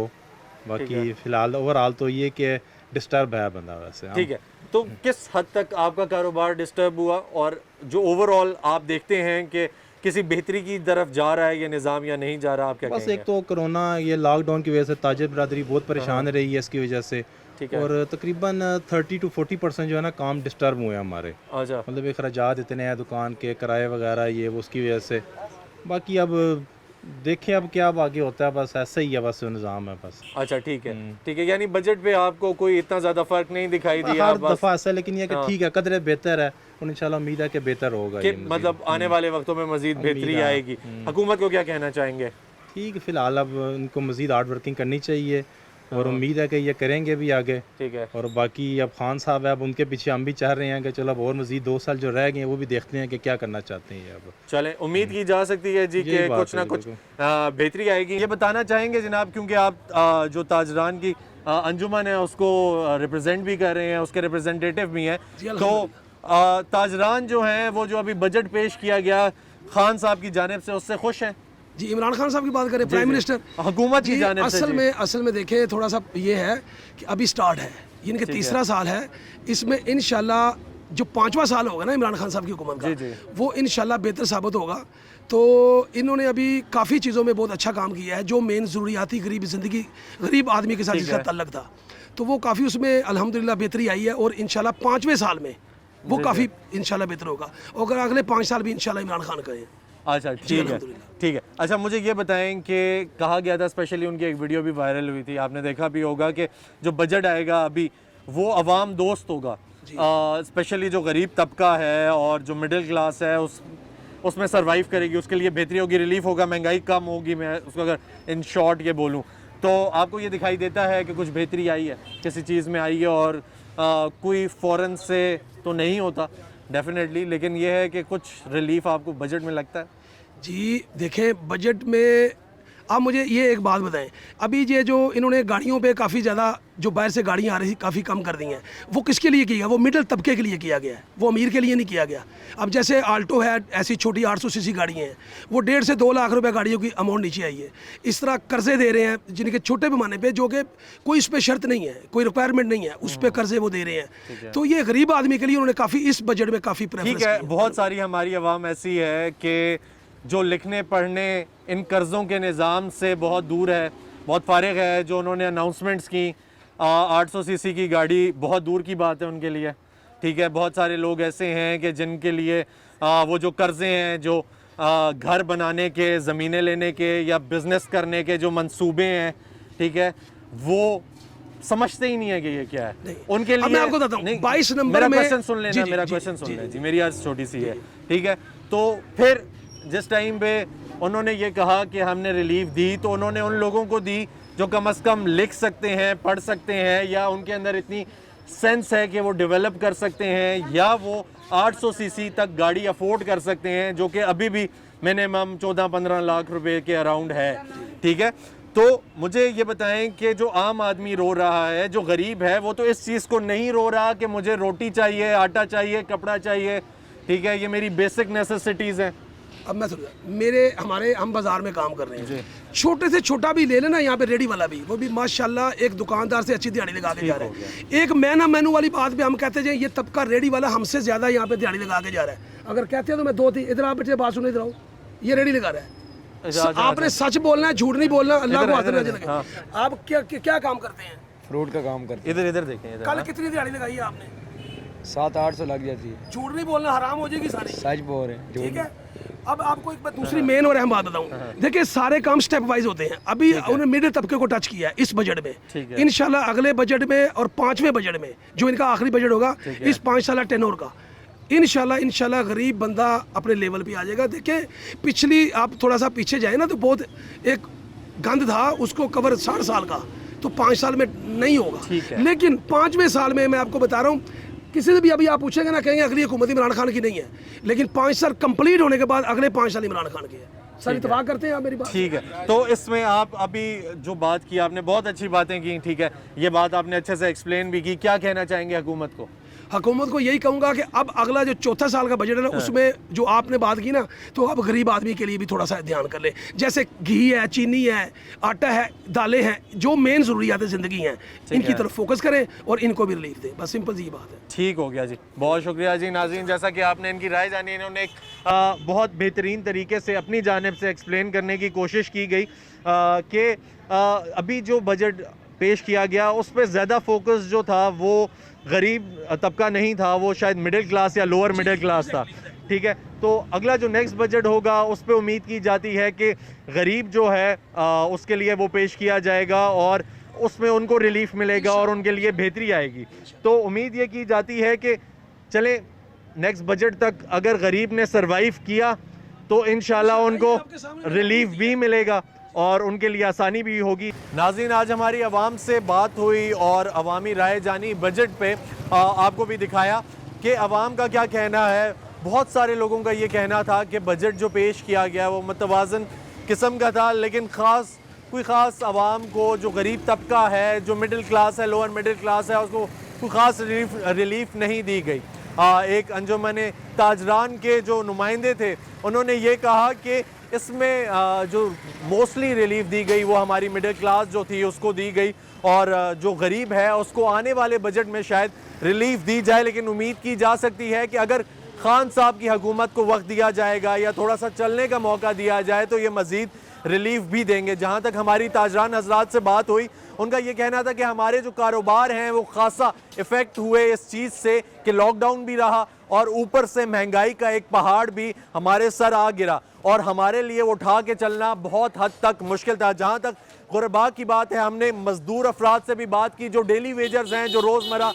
बाकी फ़िलहाल ओवरऑल तो ये कि डिस्टर्ब है बंदा वैसे। ठीक है, तो किस हद तक आपका कारोबार डिस्टर्ब हुआ और जो ओवरऑल आप देखते हैं कि किसी बेहतरी की तरफ जा रहा है ये निज़ाम या नहीं जा रहा, आप क्या बस कहेंगे? एक तो कोरोना ये लॉकडाउन की वजह से ताजिर बरादरी बहुत परेशान रही है इसकी वजह से। और तकरीबन 30 to 40% जो है ना काम डिस्टर्ब हुए हैं हमारे। अच्छा। मतलब अखराजात इतने हैं दुकान के, किराए वगैरह ये वो, उसकी वजह से। बाकी अब देखें अब क्या आगे होता है, बस ऐसा ही है, बस निज़ाम है बस। अच्छा ठीक है। ठीक है, यानी बजट पे आपको कोई इतना ज़्यादा फ़र्क नहीं दिखाई दिया हर दफ़ा ऐसा, लेकिन ये कि ठीक है कदर बेहतर है और इंशाल्लाह उम्मीद है कि बेहतर होगा कि मतलब आने वाले वक्तों में मज़ीद बेहतरी आएगी। हुकूमत को क्या कहना चाहेंगे? ठीक है, फ़िलहाल अब उनको मज़ीद हार्ड वर्किंग करनी चाहिए और उम्मीद है कि ये करेंगे भी आगे। ठीक है। और बाकी अब खान साहब है, अब उनके पीछे हम भी चाह रहे हैं कि चलो अब और मज़ीद 2 साल जो रह गए हैं वो भी देखते हैं कि क्या करना चाहते हैं। अब चले, उम्मीद की जा सकती है जी कि कुछ ना कुछ बेहतरी आएगी। ये बताना चाहेंगे जनाब, क्योंकि आप जो ताजरान की अंजुमन है उसको रिप्रेजेंट भी कर रहे हैं, उसके रिप्रेजेंटेटिव भी हैं, तो ताजरान जो हैं वो जो अभी बजट पेश किया गया खान साहब की जानिब से, उससे खुश हैं? जी, इमरान खान साहब की बात करें, प्राइम मिनिस्टर हुकूमत की जानिब से, असल में देखें थोड़ा सा ये है कि अभी स्टार्ट है, इनके तीसरा साल है, इसमें इंशाल्लाह जो 5वां साल होगा ना इमरान खान साहब की हुकूमत का, वो इंशाल्लाह बेहतर साबित होगा। तो इन्होंने अभी काफ़ी चीज़ों में बहुत अच्छा काम किया है, जो मेन ज़रूरियाती गरीब आदमी के साथ जिसका तल्लक था, तो वो काफ़ी उसमें अल्हम्दुलिल्लाह बेहतरी आई है। और इंशाल्लाह 5वें साल में वो काफ़ी इंशाल्लाह बेहतर होगा, और अगर अगले 5 साल भी इंशाल्लाह इमरान खान करें। अच्छा, ठीक है, ठीक है। अच्छा, मुझे ये बताएं कि कहा गया था, स्पेशली उनकी एक वीडियो भी वायरल हुई थी, आपने देखा भी होगा, कि जो बजट आएगा अभी वो अवाम दोस्त होगा, स्पेशली जो गरीब तबका है और जो मिडिल क्लास है उसमें सर्वाइव करेगी, उसके लिए बेहतरी होगी, रिलीफ होगा, महंगाई कम होगी। मैं उसको अगर इन शॉर्ट ये बोलूँ तो आपको ये दिखाई देता है कि कुछ बेहतरी आई है, किसी चीज़ में आई है, और कोई फ़ौरन से तो नहीं होता डेफिनेटली, लेकिन ये है कि कुछ रिलीफ आपको बजट में लगता है? जी देखें, बजट में आप मुझे ये एक बात बताएं, अभी ये जो इन्होंने गाड़ियों पे काफ़ी ज़्यादा जो बाहर से गाड़ियाँ आ रही थी काफ़ी कम कर दी हैं, वो किसके लिए किया? वो मिडिल तबके के लिए किया गया है, वो अमीर के लिए नहीं किया गया। अब जैसे आल्टो है, ऐसी छोटी 800 सीसी गाड़ियाँ हैं, वो 1.5 से 2 लाख रुपए गाड़ियों की अमाउंट नीचे आई है। इस तरह कर्जे दे रहे हैं जिनके छोटे पैमाने पे, जो कि कोई इस पर शर्त नहीं है, कोई रिक्वायरमेंट नहीं है, उस पर कर्जे वो दे रहे हैं। तो ये गरीब आदमी के लिए उन्होंने काफ़ी इस बजट में काफ़ी ठीक है। बहुत सारी हमारी आवाम ऐसी है कि जो लिखने पढ़ने इन कर्ज़ों के निज़ाम से बहुत दूर है, बहुत फारिग है। जो उन्होंने अनाउंसमेंट्स की 800 सीसी की गाड़ी बहुत दूर की बात है उनके लिए। ठीक है, बहुत सारे लोग ऐसे हैं कि जिनके लिए वो जो कर्ज़े हैं, जो घर बनाने के, ज़मीनें लेने के या बिज़नेस करने के जो मंसूबे हैं, ठीक है, वो समझते ही नहीं है कि ये क्या है उनके लिए। मैं आपको बताता हूँ, 22 नंबर मेरा में क्वेश्चन सुन लेना, मेरा क्वेश्चन सुन लेना जी, मेरी आज छोटी सी है, ठीक है। तो फिर जिस टाइम पे उन्होंने ये कहा कि हमने रिलीफ दी, तो उन्होंने उन लोगों को दी जो कम से कम लिख सकते हैं, पढ़ सकते हैं, या उनके अंदर इतनी सेंस है कि वो डेवलप कर सकते हैं, या वो 800 सीसी तक गाड़ी अफोर्ड कर सकते हैं, जो कि अभी भी मिनिमम 14-15 लाख रुपए के अराउंड है। ठीक है, तो मुझे ये बताएं कि जो आम आदमी रो रहा है, जो गरीब है, वो तो इस चीज़ को नहीं रो रहा कि मुझे रोटी चाहिए, आटा चाहिए, कपड़ा चाहिए, ठीक है, ये मेरी बेसिक नेसेसिटीज़ हैं। अब मैं हम बाजार में काम कर रहे हैं, छोटे से छोटा भी ले लेना, यहाँ पे रेडी वाला भी, वो भी माशाल्लाह एक दुकानदार से अच्छी दिहाड़ी लगा के जा रहा है। एक मेनू वाली बात पे हम कहते हैं ये तबका रेडी वाला हमसे ज़्यादा यहाँ पे दिहाड़ी लगा के जा रहा है। अगर कहते हैं तो मैं 2-3 इधर आप बेटे बात सुनो, इधर आओ, ये रेडी लगा रहा है। आपने सच बोलना है, झूठ नहीं बोलना, अल्लाह को हाथ में लगे। आप क्या काम करते हैं? फ्रूट का काम करते हैं। इधर देखें, कल कितनी दिहाड़ी लगाई है आपने? 700-800 लग जाती है। झूठ नहीं बोलना, हराम हो जाएगी सारी। सच बोल रहे हैं। ठीक है, अब आपको एक दूसरी मेन और अहम बात बताऊं, देखिए सारे काम स्टेप वाइज होते हैं। अभी उन्होंने मिडिल तबके को टच किया है इस बजट में। इंशाल्लाह अगले बजट में और 5वें बजट में, जो इनका आखिरी बजट होगा इस 5 साल टेन्योर का, इंशाल्लाह गरीब बंदा अपने लेवल पे आ जाएगा। देखिए पिछली आप थोड़ा सा पीछे जाए ना, तो बहुत एक गंद था, उसको कवर 60 साल का, तो 5 साल में नहीं होगा। लेकिन 5वें साल में मैं आपको बता रहा हूँ, किसी से भी अभी आप पूछेंगे ना, कहेंगे अगली हुकूमत इमरान खान की नहीं है, लेकिन 5 साल कंप्लीट होने के बाद अगले 5 साल इमरान खान के हैं। सर इत्तेफाक करते हैं आप मेरी बात? ठीक है, तो इसमें आप अभी जो बात की आपने, बहुत अच्छी बातें की, ठीक है, ये बात आपने अच्छे से एक्सप्लेन भी की। क्या कहना चाहेंगे हुकूमत को? हुकूमत को यही कहूँगा कि अब अगला जो 4था साल का बजट है ना, उसमें जो आपने बात की ना, तो अब गरीब आदमी के लिए भी थोड़ा सा ध्यान कर ले। जैसे घी है, चीनी है, आटा है, दालें हैं, जो मेन ज़रूरियात ज़िंदगी हैं, इनकी तरफ फोकस करें और इनको भी रिलीफ दें। बस सिंपल सी बात है। ठीक हो गया जी, बहुत शुक्रिया जी। नाज़रीन, जैसा कि आपने इनकी राय जानी, इन्होंने एक बहुत बेहतरीन तरीके से अपनी जानिब से एक्सप्लेन करने की कोशिश की गई कि अभी जो बजट पेश किया गया उस पर ज़्यादा फोकस जो था वो गरीब तबका नहीं था, वो शायद मिडिल क्लास या लोअर मिडिल क्लास था। ठीक है, तो अगला जो नेक्स्ट बजट होगा उस पर उम्मीद की जाती है कि गरीब जो है उसके लिए वो पेश किया जाएगा और उसमें उनको रिलीफ मिलेगा और उनके लिए बेहतरी आएगी। तो उम्मीद ये की जाती है कि चलें नेक्स्ट बजट तक अगर गरीब ने सर्वाइव किया तो इंशाल्लाह उनको रिलीफ भी मिलेगा और उनके लिए आसानी भी होगी। नाज़रीन, आज हमारी आवाम से बात हुई और अवामी राय जानी बजट पे आपको भी दिखाया कि अवाम का क्या कहना है। बहुत सारे लोगों का ये कहना था कि बजट जो पेश किया गया वो मुतवाज़न किस्म का था, लेकिन कोई ख़ास आवाम को, जो गरीब तबका है, जो मिडिल क्लास है, लोअर मिडिल क्लास है, उसको कोई ख़ास रिलीफ नहीं दी गई। एक अंजुमन ताजरान के जो नुमाइंदे थे उन्होंने ये कहा कि इसमें जो मोस्टली रिलीफ दी गई वो हमारी मिडिल क्लास जो थी उसको दी गई, और जो गरीब है उसको आने वाले बजट में शायद रिलीफ दी जाए। लेकिन उम्मीद की जा सकती है कि अगर खान साहब की हुकूमत को वक्त दिया जाएगा या थोड़ा सा चलने का मौका दिया जाए तो ये मज़ीद रिलीफ भी देंगे। जहाँ तक हमारी ताजरान हजरात से बात हुई, उनका ये कहना था कि हमारे जो कारोबार हैं वो खासा इफ़ेक्ट हुए इस चीज़ से कि लॉकडाउन भी रहा और ऊपर से महंगाई का एक पहाड़ भी हमारे सर आ गिरा, और हमारे लिए वो उठा के चलना बहुत हद तक मुश्किल था। जहाँ तक गुरबा की बात है, हमने मज़दूर अफराद से भी बात की जो डेली वेजर्स हैं, जो रोज़मर्रा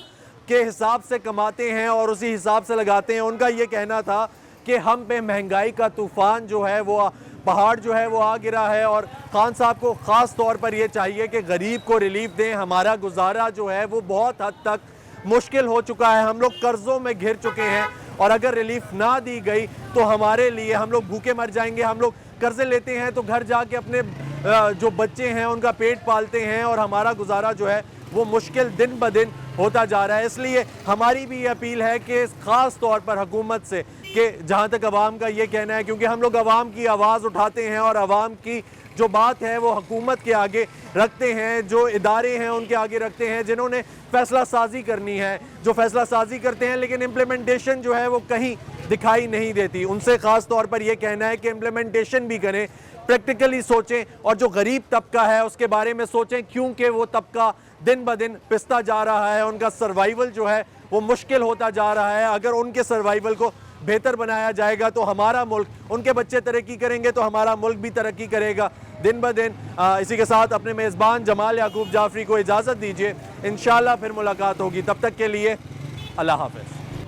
के हिसाब से कमाते हैं और उसी हिसाब से लगाते हैं। उनका ये कहना था कि हम पे महंगाई का तूफ़ान जो है वो पहाड़ जो है वो आ गिरा है, और खान साहब को ख़ास तौर पर ये चाहिए कि गरीब को रिलीफ दें। हमारा गुजारा जो है वो बहुत हद तक मुश्किल हो चुका है, हम लोग कर्ज़ों में घिर चुके हैं, और अगर रिलीफ ना दी गई तो हमारे लिए, हम लोग भूखे मर जाएंगे। हम लोग कर्ज़े लेते हैं तो घर जाके अपने जो बच्चे हैं उनका पेट पालते हैं, और हमारा गुजारा जो है वो मुश्किल दिन ब दिन होता जा रहा है। इसलिए हमारी भी ये अपील है कि ख़ास तौर पर हुकूमत से, कि जहाँ तक अवाम का ये कहना है, क्योंकि हम लोग अवाम की आवाज़ उठाते हैं और अवाम की जो बात है वो हुकूमत के आगे रखते हैं, जो इदारे हैं उनके आगे रखते हैं, जिन्होंने फ़ैसला साजी करनी है, जो फ़ैसला साजी करते हैं लेकिन इम्प्लीमेंटेशन जो है वो कहीं दिखाई नहीं देती। उनसे ख़ास तौर पर यह कहना है कि इम्प्लीमेंटेशन भी करें, प्रैक्टिकली सोचें, और जो गरीब तबका है उसके बारे में सोचें, क्योंकि वो तबका दिन ब दिन पिसता जा रहा है, उनका सर्वाइवल जो है वो मुश्किल होता जा रहा है। अगर उनके सर्वाइवल को बेहतर बनाया जाएगा तो हमारा मुल्क, उनके बच्चे तरक्की करेंगे तो हमारा मुल्क भी तरक्की करेगा दिन ब दिन। इसी के साथ अपने मेज़बान जमाल याकूब जाफरी को इजाज़त दीजिए, इंशाअल्लाह फिर मुलाकात होगी। तब तक के लिए अल्लाह हाफ़िज़।